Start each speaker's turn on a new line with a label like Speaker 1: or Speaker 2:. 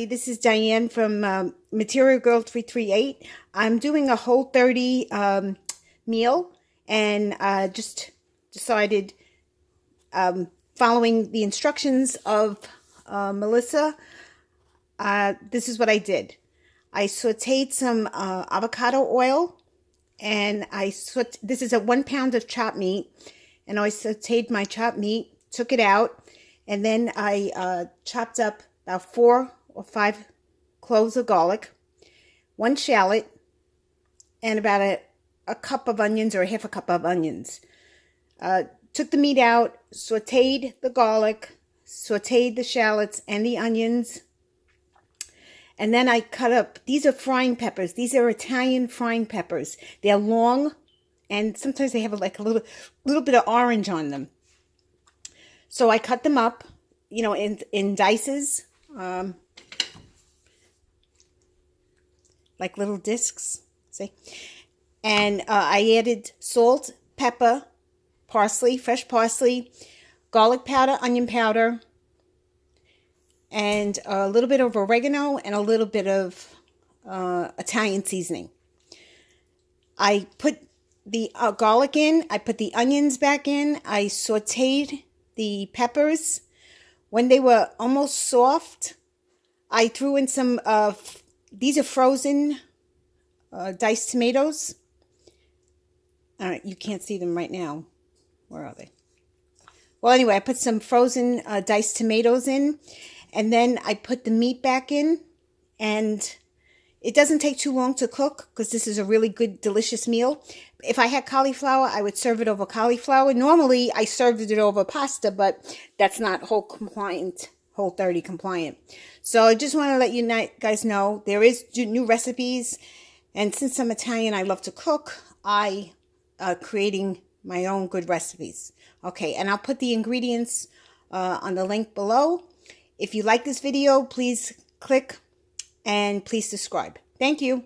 Speaker 1: This is Diane from Material Girl 338. I'm doing a Whole30 meal, and just decided, following the instructions of Melissa, this is what I did. I sauteed some avocado oil, and this is a 1 pound of chopped meat, and I sauteed my chopped meat, took it out, and then I chopped up about 4 or 5 cloves of garlic, 1 shallot, and about a cup of onions, or a half a cup of onions. Took the meat out, sauteed the garlic, sauteed the shallots and the onions, and then I cut up, these are frying peppers. These are Italian frying peppers. They're long, and sometimes they have like a little bit of orange on them. So I cut them up, in dices, like little discs, see? And I added salt, pepper, parsley, fresh parsley, garlic powder, onion powder, and a little bit of oregano, and a little bit of Italian seasoning. I put the garlic in, I put the onions back in, I sauteed the peppers. When they were almost soft, I threw in some these are frozen diced tomatoes. You can't see them right now. Where are they? Well, anyway, I put some frozen diced tomatoes in, and then I put the meat back in, and it doesn't take too long to cook because this is a really good, delicious meal. If I had cauliflower, I would serve it over cauliflower. Normally, I served it over pasta, but that's not Whole30 compliant. So I just want to let you guys know there is new recipes, and since I'm Italian, I love to cook. I creating my own good recipes. Okay, and I'll put the ingredients on the link below. If you like this video, please click and please subscribe. Thank you.